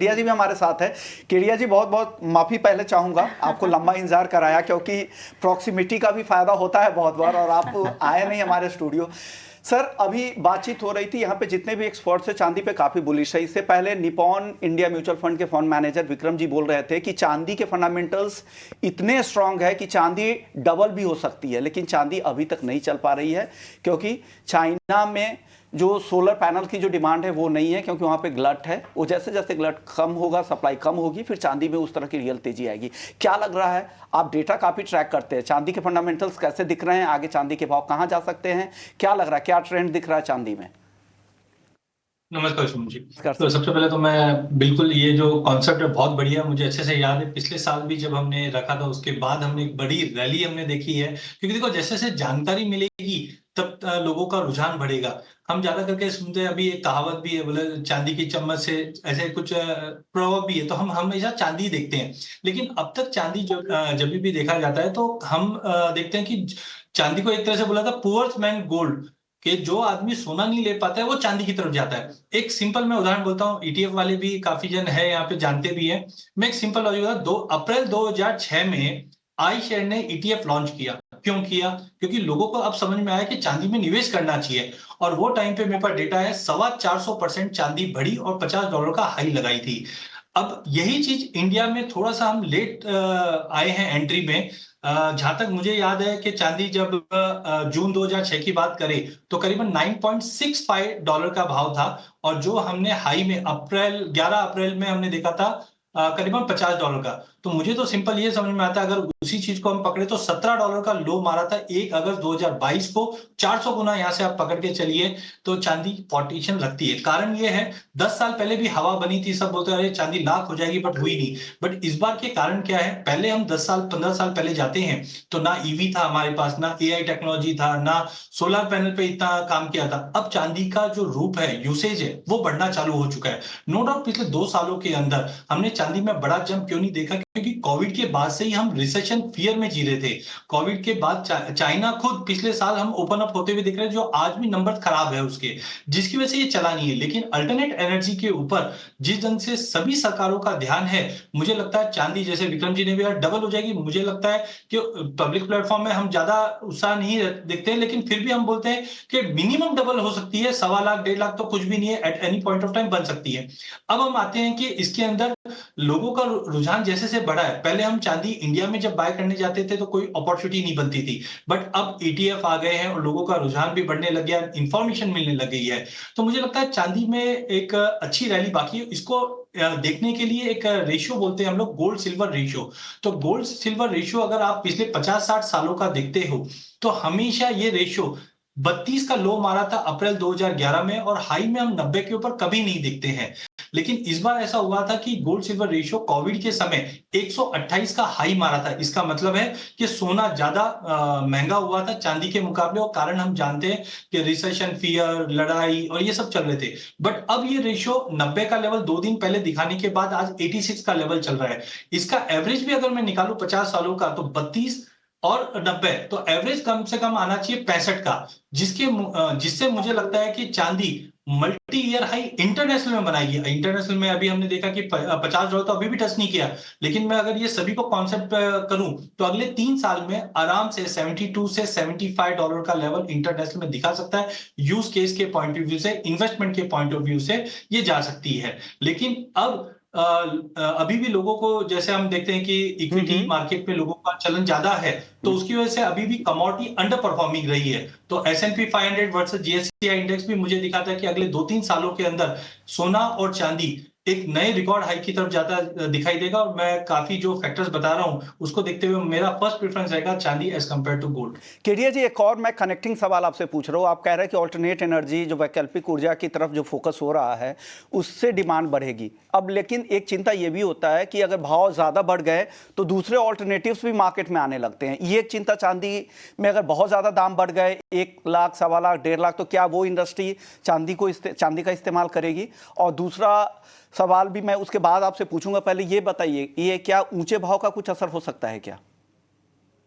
केडिया जी भी हमारे साथ है। केडिया जी, बहुत बहुत माफ़ी पहले चाहूँगा, आपको लंबा इंतजार कराया, क्योंकि प्रॉक्सिमिटी का भी फ़ायदा होता है बहुत बार, और आप आए नहीं हमारे स्टूडियो। सर, अभी बातचीत हो रही थी यहाँ पे, जितने भी एक्सपर्ट्स हैं चांदी पे काफ़ी बुलिश है। इससे पहले निपॉन इंडिया म्यूचुअल फंड के फंड मैनेजर विक्रम जी बोल रहे थे कि चांदी के फंडामेंटल्स इतने स्ट्रांग है कि चांदी डबल भी हो सकती है, लेकिन चांदी अभी तक नहीं चल पा रही है, क्योंकि चाइना में जो सोलर पैनल की जो डिमांड है वो नहीं है, क्योंकि वहाँ पे ग्लट है। वो जैसे जैसे ग्लट कम होगा, सप्लाई कम होगी, फिर चांदी में उस तरह की रियल तेजी आएगी। क्या लग रहा है, आप डेटा काफ़ी ट्रैक करते हैं, चांदी के फंडामेंटल्स कैसे दिख रहे हैं, आगे चांदी के भाव कहाँ जा सकते हैं, क्या लग रहा है, क्या ट्रेंड दिख रहा है चांदी में? नमस्कार शुभम जी। कर तो सर। सबसे पहले तो मैं बिल्कुल, ये जो कॉन्सेप्ट है बहुत बढ़िया, मुझे अच्छे से याद है। पिछले साल भी जब हमने रखा था उसके बाद हमने एक बड़ी रैली हमने देखी है, क्योंकि देखो जैसे जैसे जानकारी मिलेगी तब लोगों का रुझान बढ़ेगा। हम ज्यादा करके सुनते हैं, अभी एक कहावत भी है, बोले चांदी की चम्मच से, ऐसे कुछ प्रभाव भी है, तो हम हमेशा चांदी देखते हैं। लेकिन अब तक चांदी जब भी देखा जाता है तो हम देखते हैं कि चांदी को एक तरह से बोला था पुअर्स मैन गोल्ड, कि जो आदमी सोना नहीं ले पाता है वो चांदी की तरफ जाता है। एक सिंपल मैं उदाहरण बोलता हूँ, ईटीएफ वाले भी काफी जन है यहाँ पे, जानते भी हैं। मैं एक सिंपल लॉजिक बता, 2 अप्रैल 2006 में आई शेयर ने ईटीएफ लॉन्च किया। क्यों किया? क्योंकि लोगों को अब समझ में आया कि चांदी में निवेश करना चाहिए। और वो टाइम पे मेरे पास डेटा है, 425% चांदी बढ़ी और $50 का हाई लगाई थी। अब यही चीज इंडिया में थोड़ा सा हम लेट आए हैं एंट्री में। जहां तक मुझे याद है कि चांदी जब जून 2006 की बात करें तो करीबन $9.65 का भाव था। और जो हमने हाई में 11 अप्रैल में हमने देखा था करीबन $50 का। तो मुझे तो सिंपल ये समझ में आता है, अगर उसी चीज को हम पकड़े तो $17 का लो मारा था 1 अगस्त 2022 को। 400 गुना यहां से आप पकड़ के चलिए तो चांदी पोटेंशियल लगती है। कारण ये है, 10 साल पहले भी हवा बनी थी, सब बोलते अरे चांदी लाख हो जाएगी, बट हुई नहीं। बट इस बार के कारण क्या है, पहले हम 10 साल 15 साल पहले जाते हैं तो ना ईवी था हमारे पास, ना एआई टेक्नोलॉजी था, ना सोलर पैनल पे इतना काम किया था। अब चांदी का जो रूप है, यूसेज है, वो बढ़ना चालू हो चुका है। नो डाउट पिछले 2 सालों के अंदर हमने चांदी में बड़ा जंप क्यों नहीं देखा, क्योंकि कोविड के बाद से ही हम रिसेशन फियर में जी रहे थे। कोविड के बाद चाइना खुद पिछले साल हम ओपन अप होते हुए दिख रहे हैं, जो आज भी नंबर खराब है उसके, जिसकी वजह से ये चला नहीं है। लेकिन अल्टरनेट एनर्जी के ऊपर जिस ढंग से सभी सरकारों का ध्यान है, मुझे लगता है चांदी, जैसे विक्रम जी ने भी डबल हो जाएगी। मुझे लगता है कि पब्लिक प्लेटफॉर्म में हम ज्यादा उत्साह नहीं देखते हैं, लेकिन फिर भी हम बोलते हैं कि मिनिमम डबल हो सकती है। 1.25 लाख 1.5 लाख तो कुछ भी नहीं है, at any point of time बन सकती है। अब हम आते हैं कि इसके अंदर लोगों का रुझान जैसे से बढ़ा है। पहले हम चांदी इंडिया में जब बाय करने जाते थे तो कोई अपॉर्चुनिटी नहीं बनती थी, बट अब ईटीएफ आ गए हैं और लोगों का रुझान भी बढ़ने लग गया, इंफॉर्मेशन मिलने लग गई है। तो मुझे लगता है चांदी में एक अच्छी रैली बाकी है। इसको देखने के लिए एक रेशियो बोलते हैं हम लोग, गोल्ड सिल्वर रेशियो। तो गोल्ड सिल्वर रेशियो अगर आप पिछले 50-60 सालों का देखते हो तो हमेशा ये रेशियो 32 का लो मारा था अप्रैल 2011 में, और हाई में हम 90 के ऊपर कभी नहीं दिखते हैं। लेकिन इस बार ऐसा हुआ था कि गोल्ड सिल्वर रेशियो कोविड के समय 128 का हाई मारा था। इसका मतलब है कि सोना ज्यादा महंगा हुआ था चांदी के मुकाबले, और कारण हम जानते हैं कि रिसेशन फियर, लड़ाई और ये सब चल रहे थे। बट अब ये रेशियो 90 का लेवल 2 दिन पहले दिखाने के बाद आज 86 का लेवल चल रहा है। इसका एवरेज भी अगर मैं निकालू 50 सालों का तो 32 और 90, तो एवरेज कम से कम आना चाहिए 65 का। जिससे मुझे लगता है कि चांदी मल्टी ईयर हाई इंटरनेशनल में बनाएगी। इंटरनेशनल में अभी हमने देखा कि $50 तो अभी भी टच नहीं किया। लेकिन मैं अगर ये सभी को कॉन्सेप्ट करूं तो अगले 3 साल में आराम से 72 से $75 का लेवल इंटरनेशनल में दिखा सकता है। यूज केस के पॉइंट ऑफ व्यू से, इन्वेस्टमेंट के पॉइंट ऑफ व्यू से ये जा सकती है। लेकिन अब अभी भी लोगों को, जैसे हम देखते हैं कि इक्विटी हम्म। मार्केट में लोगों का चलन ज्यादा है, तो उसकी वजह से अभी भी कमोडिटी अंडर परफॉर्मिंग रही है। तो S&P 500 वर्सेस जीएसटी इंडेक्स भी मुझे दिखाता है कि अगले 2-3 सालों के अंदर सोना और चांदी एक नए रिकॉर्ड हाई की तरफ जाता दिखाई देगा। और मैं काफी जो फैक्टर्स बता रहा हूं उसको देखते हुए मेरा फर्स्ट प्रेफरेंस रहेगा चांदी as compare to gold. Kedia ji, एक और मैं कनेक्टिंग सवाल आपसे पूछ रहा हूँ। आप कह रहे हैं कि ऑल्टरनेट एनर्जी, जो वैकल्पिक ऊर्जा की तरफ जो फोकस हो रहा है, उससे डिमांड बढ़ेगी। अब लेकिन एक चिंता ये भी होता है कि अगर भाव ज़्यादा बढ़ गए तो दूसरे ऑल्टरनेटिव्स भी मार्केट में आने लगते हैं। ये एक चिंता चांदी में, अगर बहुत ज़्यादा दाम बढ़ गए 1 लाख, 1.25 लाख, 1.5 लाख, तो क्या वो इंडस्ट्री चांदी का इस्तेमाल करेगी? और दूसरा सवाल भी मैं उसके बाद आपसे पूछूंगा, पहले ये बताइए, ये क्या ऊंचे भाव का कुछ असर हो सकता है क्या?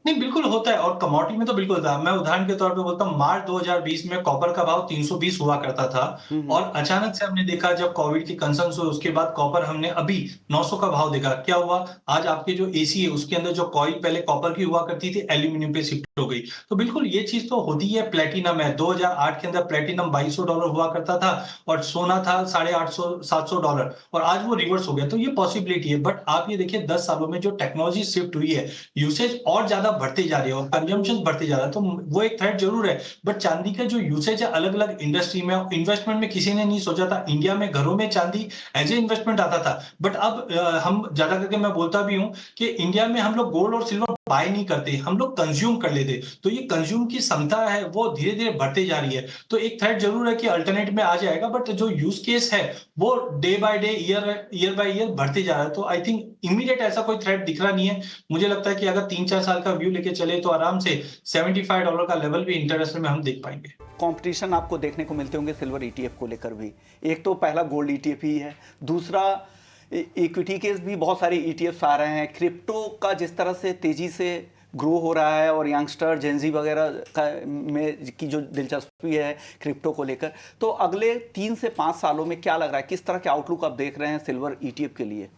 नहीं, बिल्कुल होता है और कमोडिटी में तो बिल्कुल होता है। मैं उदाहरण के तौर पे बोलता हूँ, मार्च 2020 में कॉपर का भाव 320 हुआ करता था और अचानक से हमने देखा जब कोविड की कंसर्न्स हुए उसके बाद कॉपर हमने अभी 900 का भाव देखा। क्या हुआ? आज आपके जो एसी है उसके अंदर जो कॉइल पहले कॉपर की हुआ करती थी एल्यूमीनियम पे शिफ्ट हो गई। तो बिल्कुल ये चीज़ तो होती है। प्लैटिनम है, 2008 के अंदर प्लैटिनम $2200 हुआ करता था और सोना था $850-700 और आज वो रिवर्स हो गया। तो ये पॉसिबिलिटी है। बट आप ये देखिए 10 सालों में जो टेक्नोलॉजी शिफ्ट हुई है, यूसेज और ज्यादा बढ़ती जा रही है और कंजम्पशन बढ़ती जा रहा है, तो वो एक थ्रेट जरूर है। बट चांदी का जो यूसेज है अलग अलग इंडस्ट्री में, इन्वेस्टमेंट में किसी ने नहीं सोचा था इंडिया में घरों में चांदी एज ए इन्वेस्टमेंट आता था। बट अब हम ज्यादा करके मैं बोलता भी हूँ कि इंडिया में हम लोग गोल्ड और सिल्वर बाय नहीं करते, हम लोग कंज्यूम कर लेते। तो ये कंज्यूम की क्षमता है वो धीरे धीरे बढ़ती जा रही है। तो एक थ्रेट जरूर है कि अल्टरनेट में आ जाएगा, बट जो यूज केस है वो day by day, year by year बढ़ते जा रहा है। तो आई थिंक इमीडिएट ऐसा कोई थ्रेट दिख रहा नहीं है। मुझे लगता है कि अगर 3-4 साल का व्यू लेके चले तो आराम से $75 का लेवल भी इंटरनेशनल में हम देख पाएंगे। कंपटीशन आपको देखने को मिलते होंगे सिल्वर ईटीएफ को लेकर भी। एक तो पहला गोल्ड ईटीएफ ही है, दूसरा इक्विटी के भी बहुत सारे ईटीएफ आ रहे हैं। क्रिप्टो का जिस तरह से तेजी से ग्रो हो रहा है और यंगस्टर जेंजी वगैरह का में की जो दिलचस्पी है क्रिप्टो को लेकर, तो अगले 3 से 5 सालों में क्या लग रहा है, किस तरह के आउटलुक आप देख रहे हैं सिल्वर ईटीएफ के लिए?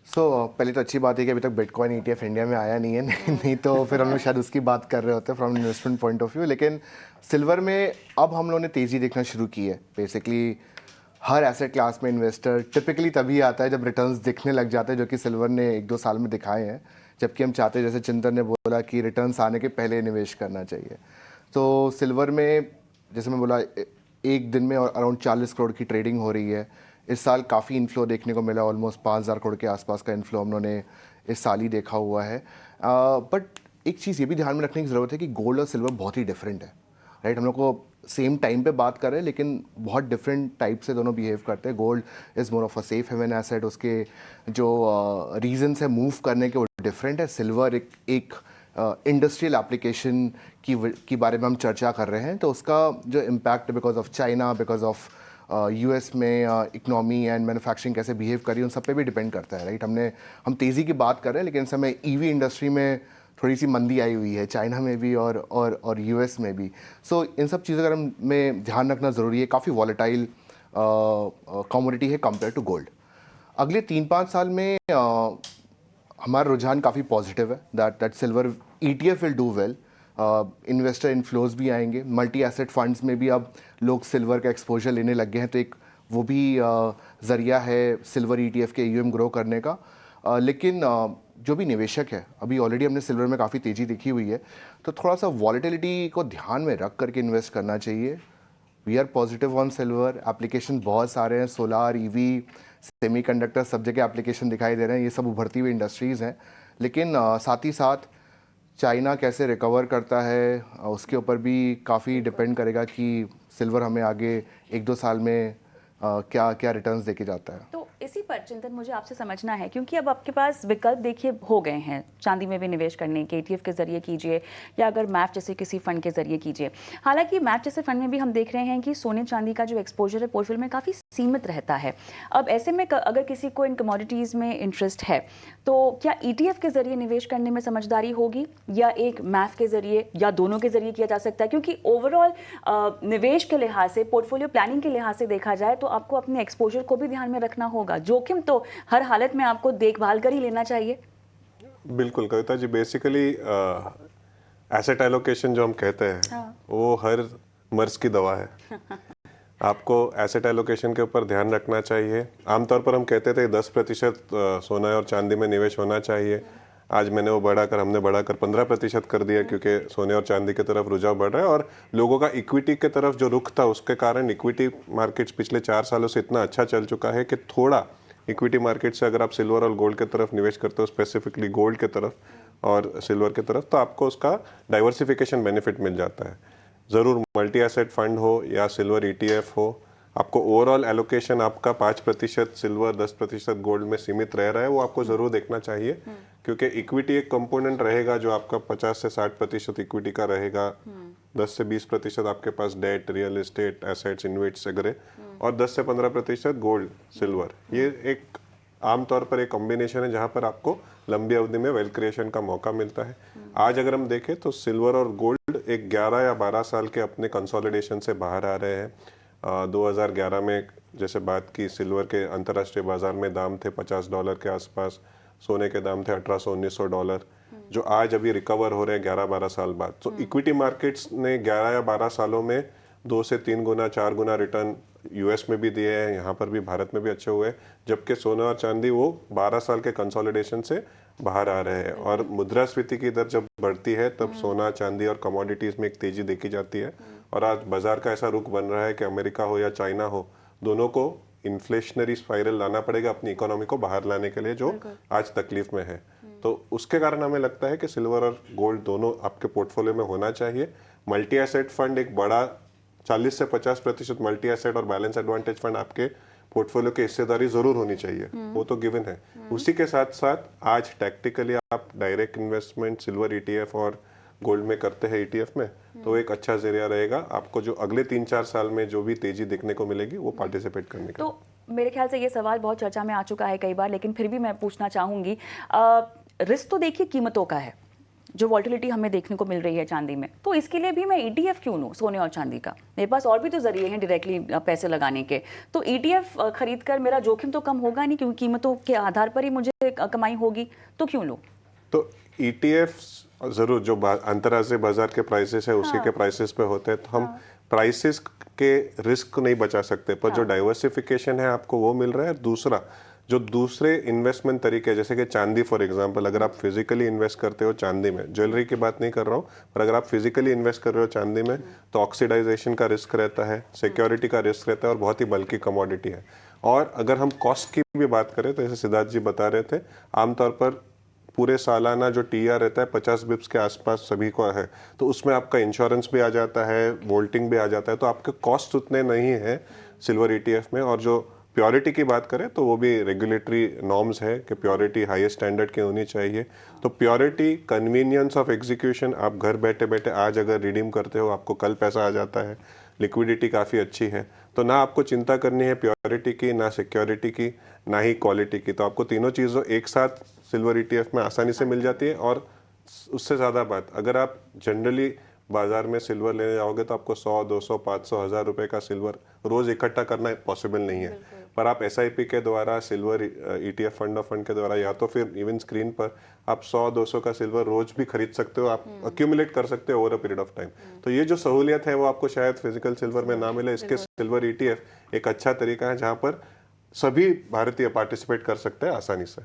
पहले तो अच्छी बात है कि अभी तक बिटकॉइन ईटीएफ इंडिया में आया नहीं है। नहीं तो फिर हम लोग शायद उसकी बात कर रहे होते from investment point of view. लेकिन सिल्वर में अब हम लोगों ने तेज़ी देखना शुरू की है। बेसिकली हर एसेट क्लास में इन्वेस्टर टिपिकली तभी आता है जब रिटर्न्स दिखने लग जाते हैं, जो कि सिल्वर ने 1-2 साल में दिखाए हैं। जबकि हम चाहते हैं, जैसे चिंतन ने बोला, कि रिटर्न्स आने के पहले निवेश करना चाहिए। तो सिल्वर में जैसे मैं बोला, एक दिन में अराउंड 40 करोड़ की ट्रेडिंग हो रही है। इस साल काफ़ी इन्फ्लो देखने को मिला, ऑलमोस्ट 5,000 करोड़ के आसपास का इन्फ्लो हम लोगों ने इस साल ही देखा हुआ है। बट एक चीज़ ये भी ध्यान में रखने की ज़रूरत है कि गोल्ड और सिल्वर बहुत ही डिफरेंट है, राइट। हम लोग को सेम टाइम पे बात कर रहे हैं लेकिन बहुत डिफरेंट टाइप से दोनों बिहेव करते हैं। Gold is more of a safe haven asset, उसके जो रीजंस है मूव करने के वो डिफरेंट है। सिल्वर एक इंडस्ट्रियल एप्लीकेशन की बारे में हम चर्चा कर रहे हैं, तो उसका जो impact because of China, because of US में इकनॉमी एंड मैन्युफैक्चरिंग कैसे बिहेव करी, उन सब पे भी डिपेंड करता है, राइट। हम तेज़ी की बात कर रहे हैं लेकिन इस समय ईवी इंडस्ट्री में थोड़ी सी मंदी आई हुई है, चाइना में भी और यूएस में भी। सो इन सब चीज़ों का हमें ध्यान रखना ज़रूरी है। काफ़ी वॉलेटाइल कमोडिटी है कंपेयर टू गोल्ड। अगले 3-5 साल में हमारा रुझान काफ़ी पॉजिटिव है that silver ETF will do well. Investor inflows भी आएंगे, मल्टी एसेट फंड्स में भी अब लोग सिल्वर का एक्सपोजर लेने लग गए हैं, तो एक वो भी ज़रिया है सिल्वर ईटीएफ के यूएम ग्रो करने का। लेकिन जो भी निवेशक है, अभी ऑलरेडी हमने सिल्वर में काफ़ी तेज़ी दिखी हुई है, तो थोड़ा सा वॉलेटिलिटी को ध्यान में रख करके इन्वेस्ट करना चाहिए। We are positive on silver. Application बहुत सारे हैं, सोलार, ईवी, सेमीकंडक्टर, सब जगह एप्लीकेशन दिखाई दे रहे हैं। ये सब उभरती हुई इंडस्ट्रीज़ हैं। लेकिन साथ ही साथ चाइना कैसे रिकवर करता है उसके ऊपर भी काफ़ी डिपेंड करेगा कि सिल्वर हमें आगे 1-2 साल में क्या क्या रिटर्न्स देके जाता है। तो इसी पर चिंतन मुझे आपसे समझना है, क्योंकि अब आपके पास विकल्प देखिए हो गए हैं, चांदी में भी निवेश करने के, ETF के जरिए कीजिए या अगर मैफ जैसे किसी फंड के जरिए कीजिए। हालांकि मैफ जैसे फंड में भी हम देख रहे हैं कि सोने चांदी का जो एक्सपोजर है पोर्टफोलियो में काफ़ी सीमित रहता है। अब ऐसे में अगर किसी को इन कमोडिटीज़ में इंटरेस्ट है तो क्या ETF के जरिए निवेश करने में समझदारी होगी या एक मैफ के जरिए या दोनों के जरिए किया जा सकता है? क्योंकि ओवरऑल निवेश के लिहाज से, पोर्टफोलियो प्लानिंग के लिहाज से देखा जाए तो आपको अपने एक्सपोजर को भी ध्यान में रखना होगा। जोखिम तो हर हालत में आपको देखभाल कर ही लेना चाहिए। बिल्कुल Kavita ji, basically asset allocation जो हम कहते हैं, हाँ, वो हर मर्ज की दवा है। आपको एसेट एलोकेशन के ऊपर ध्यान रखना चाहिए। आमतौर पर हम कहते थे 10% सोना और चांदी में निवेश होना चाहिए। आज हमने बढ़ाकर 15% कर दिया, क्योंकि सोने और चांदी की तरफ रुझाव बढ़ रहा है और लोगों का इक्विटी की तरफ जो रुख था उसके कारण इक्विटी मार्केट्स पिछले 4 सालों से इतना अच्छा चल चुका है कि थोड़ा इक्विटी मार्केट से अगर आप सिल्वर और गोल्ड की तरफ निवेश करते हो, स्पेसिफिकली गोल्ड की तरफ और सिल्वर की तरफ, तो आपको उसका डाइवर्सिफिकेशन बेनिफिट मिल जाता है। ज़रूर मल्टी एसेट फंड हो या सिल्वर ETF हो, आपको ओवरऑल एलोकेशन आपका 5% सिल्वर, 10% गोल्ड में सीमित रह रहा है, वो आपको ज़रूर देखना चाहिए। क्योंकि इक्विटी एक कंपोनेंट रहेगा जो आपका 50 से 60% इक्विटी का रहेगा, 10 से 20% आपके पास debt, real estate, assets, invests वगैरह, और 10 से 15% गोल्ड, सिल्वर। ये एक आमतौर पर एक कॉम्बिनेशन है जहाँ पर आपको लंबी अवधि में वेल्थ क्रिएशन का मौका मिलता है। आज अगर हम देखें तो सिल्वर और गोल्ड एक 11 या 12 साल के अपने कंसोलिडेशन से बाहर आ रहे हैं। 2011 में जैसे बात की, सिल्वर के अंतर्राष्ट्रीय बाजार में दाम थे $50 के आसपास, सोने के दाम थे $1800-1900, जो आज अभी रिकवर हो रहे हैं 11-12 साल बाद। तो इक्विटी मार्केट्स ने 11 या 12 सालों में 2 से 3 गुना 4 गुना रिटर्न यूएस में भी दिए हैं, यहाँ पर भी भारत में भी अच्छे हुए, जबकि सोना और चांदी वो 12 साल के कंसोलिडेशन से बाहर आ रहे हैं। और मुद्रास्फीति की दर जब बढ़ती है तब सोना चांदी और कमोडिटीज में एक तेजी देखी जाती है। और आज बाजार का ऐसा रुख बन रहा है कि अमेरिका हो या चाइना हो, दोनों को इन्फ्लेशनरी स्पाइरल लाना पड़ेगा अपनी इकोनॉमी को बाहर लाने के लिए, जो आज तकलीफ में है। तो उसके कारण हमें लगता है कि सिल्वर और गोल्ड दोनों आपके पोर्टफोलियो में होना चाहिए। मल्टी एसेट फंड एक बड़ा 40 से 50% मल्टी एसेट और बैलेंस एडवांटेज फंड आपके पोर्टफोलियो की हिस्सेदारी जरूर होनी चाहिए, वो तो गिवन है। उसी के साथ साथ आज टैक्टिकली आप डायरेक्ट इन्वेस्टमेंट सिल्वर ईटीएफ और गोल्ड में करते हैं ईटीएफ में, तो एक अच्छा जरिया रहेगा आपको, जो अगले 3-4 साल में जो भी तेजी देखने को मिलेगी वो पार्टिसिपेट करने का। तो मेरे ख्याल से ये सवाल बहुत चर्चा में आ चुका है कई बार, लेकिन फिर भी मैं पूछना चाहूंगी, रिस्क तो देखिए कीमतों का है, जो वॉलिटिलिटी हमें देखने को मिल रही है चांदी में, तो इसके लिए भी मैं ईटीएफ क्यों लूँ सोने और चांदी का? मेरे पास और भी तो जरिए हैं डायरेक्टली पैसे लगाने के, तो ईटीएफ खरीद कर मेरा जोखिम तो कम होगा नहीं, क्योंकि कीमतों के आधार पर ही मुझे कमाई होगी, तो क्यों लूँ? तो ईटीएफ जरूर जो अंतर्राष्ट्रीय बाजार के प्राइसेस है उसी के प्राइसेस पे होते हैं, तो हम प्राइसेस के रिस्क नहीं बचा सकते, पर जो डाइवर्सिफिकेशन है आपको वो मिल रहा है। दूसरा, जो दूसरे इन्वेस्टमेंट तरीके जैसे कि चांदी फॉर एग्जांपल, अगर आप फिजिकली इन्वेस्ट करते हो चांदी में, ज्वेलरी की बात नहीं कर रहा हूँ, पर अगर आप फिजिकली इन्वेस्ट कर रहे हो चांदी में, तो ऑक्सीडाइजेशन का रिस्क रहता है, सिक्योरिटी का रिस्क रहता है, और बहुत ही बल्कि कमोडिटी है। और अगर हम कॉस्ट की भी बात करें तो जैसे सिद्धार्थ जी बता रहे थे, आमतौर पर पूरे सालाना जो टीआर रहता है 50 बिप्स के आसपास सभी को है, तो उसमें आपका इंश्योरेंस भी आ जाता है, वोल्टिंग भी आ जाता है, तो आपके कॉस्ट उतने नहीं है सिल्वर ईटीएफ में। और जो प्योरिटी की बात करें तो वो भी रेगुलेटरी नॉर्म्स है कि प्योरिटी हाईएस्ट स्टैंडर्ड की होनी चाहिए। तो प्योरिटी, कन्वीनियंस ऑफ एग्जीक्यूशन, आप घर बैठे बैठे आज अगर रिडीम करते हो आपको कल पैसा आ जाता है, लिक्विडिटी काफ़ी अच्छी है, तो ना आपको चिंता करनी है प्योरिटी की, ना सिक्योरिटी की, ना ही क्वालिटी की। तो आपको तीनों चीज़ों एक साथ सिल्वर ईटीएफ में आसानी से मिल जाती है। और उससे ज़्यादा बात, अगर आप जनरली बाजार में सिल्वर लेने जाओगे तो आपको 100, 200, 500, 1000 रुपए का सिल्वर रोज इकट्ठा करना पॉसिबल नहीं है। पर आप एसआईपी के द्वारा, silver ETF fund of fund के द्वारा, या तो फिर इवन स्क्रीन पर आप 100-200 का सिल्वर रोज भी खरीद सकते हो, आप अक्यूमुलेट कर सकते हो over a period of time. तो ये जो सहूलियत है वो आपको शायद फिजिकल सिल्वर में ना मिले, इसके सिल्वर ईटीएफ एक अच्छा तरीका है जहाँ पर सभी भारतीय पार्टिसिपेट कर सकते हैं आसानी से।